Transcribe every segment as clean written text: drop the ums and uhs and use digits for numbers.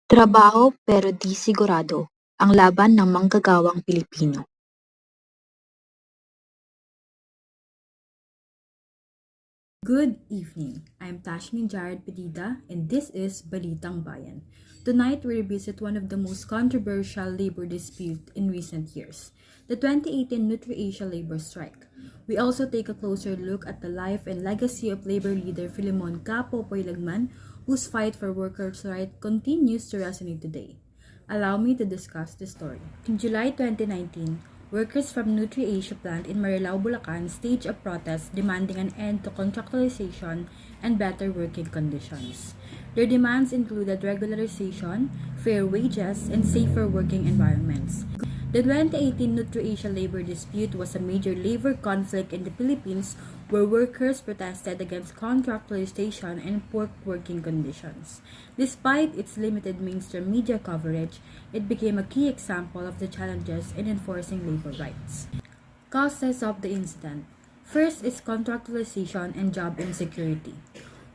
Trabaho pero di sigurado ang laban ng manggagawang Pilipino. Good evening. I'm Tashmin Jared Pedida, and this is Balitang Bayan. Tonight, we revisit one of the most controversial labor disputes in recent years, the 2018 Nutri-Asia labor strike. We also take a closer look at the life and legacy of labor leader Filimon Capo Poilagman, whose fight for workers' rights continues to resonate today. Allow me to discuss the story. In July 2019, workers from Nutri-Asia plant in Marilao, Bulacan staged a protest demanding an end to contractualization and better working conditions. Their demands included regularization, fair wages, and safer working environments. The 2018 Nutri-Asia labor dispute was a major labor conflict in the Philippines where workers protested against contractualization and poor working conditions. Despite its limited mainstream media coverage, it became a key example of the challenges in enforcing labor rights. Causes of the incident. First is contractualization and job insecurity.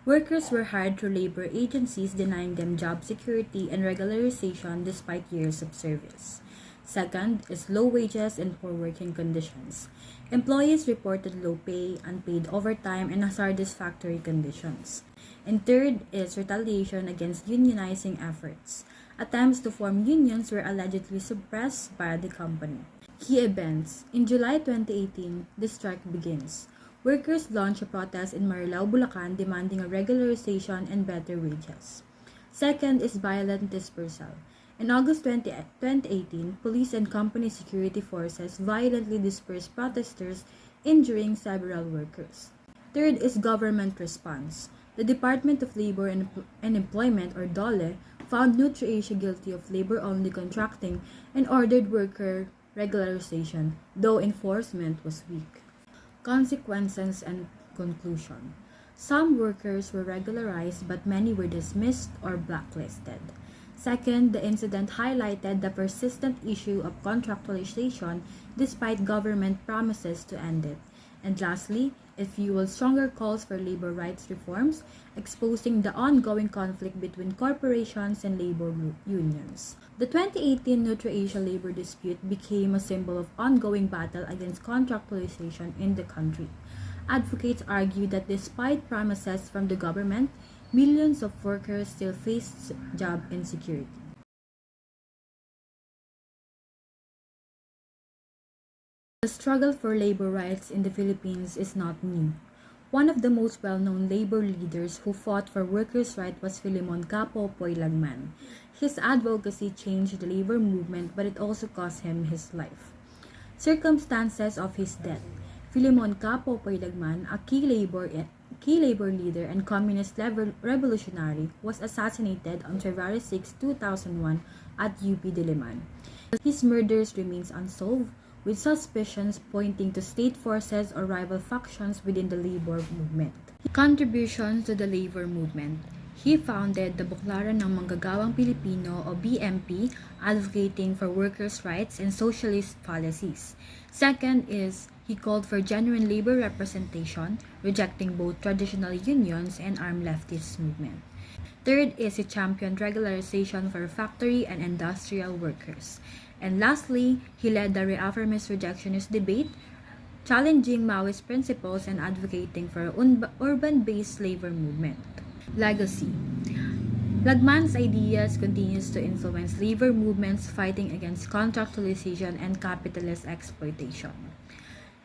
Workers were hired through labor agencies denying them job security and regularization despite years of service. Second is low wages and poor working conditions. Employees reported low pay, unpaid overtime, and unsatisfactory conditions. And third is retaliation against unionizing efforts. Attempts to form unions were allegedly suppressed by the company. Key events. In July 2018, the strike begins. Workers launch a protest in Marilao, Bulacan demanding a regularization and better wages. Second is violent dispersal. In August 2018, police and company security forces violently dispersed protesters, injuring several workers. Third is government response. The Department of Labor and Employment, or DOLE, found Nutri-Asia guilty of labor-only contracting and ordered worker regularization, though enforcement was weak. Consequences and conclusion. Some workers were regularized, but many were dismissed or blacklisted. Second, the incident highlighted the persistent issue of contractualization despite government promises to end it. And lastly, it fueled stronger calls for labor rights reforms, exposing the ongoing conflict between corporations and labor unions. The 2018 Nutri-Asia labor dispute became a symbol of ongoing battle against contractualization in the country. Advocates argue that despite promises from the government, millions of workers still face job insecurity. The struggle for labor rights in the Philippines is not new. One of the most well-known labor leaders who fought for workers' rights was Filimon Capo Poilagman. His advocacy changed the labor movement, but it also cost him his life. Circumstances of his death. Filimon Capo Poilagman, a key labor leader and communist revolutionary, was assassinated on February 6, 2001 at UP Diliman. His murders remains unsolved, with suspicions pointing to state forces or rival factions within the labor movement. Contributions to the labor movement. He founded the Buklaran ng Manggagawang Pilipino o BMP, advocating for workers' rights and socialist policies. Second is he called for genuine labor representation, rejecting both traditional unions and armed leftist movement. Third is he championed regularization for factory and industrial workers. And lastly, he led the reaffirmist rejectionist debate, challenging Maoist principles and advocating for an urban-based labor movement. Legacy. Lagman's ideas continues to influence labor movements fighting against contractualization and capitalist exploitation.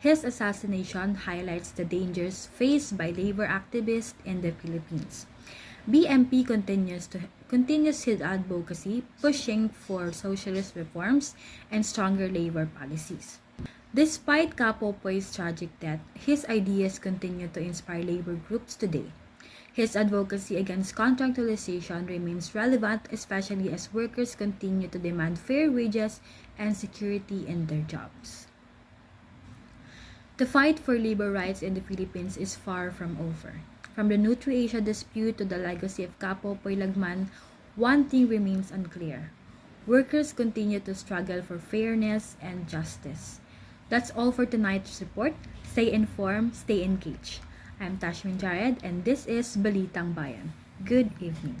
His assassination highlights the dangers faced by labor activists in the Philippines. BMP continues his advocacy, pushing for socialist reforms and stronger labor policies. Despite Capo Poy's tragic death, his ideas continue to inspire labor groups today. His advocacy against contractualization remains relevant, especially as workers continue to demand fair wages and security in their jobs. The fight for labor rights in the Philippines is far from over. From the Nutri-Asia dispute to the legacy of Capo Poilagman, one thing remains unclear. Workers continue to struggle for fairness and justice. That's all for tonight's report. Stay informed, stay engaged. I'm Tashmin Jared, and this is Balitang Bayan. Good evening.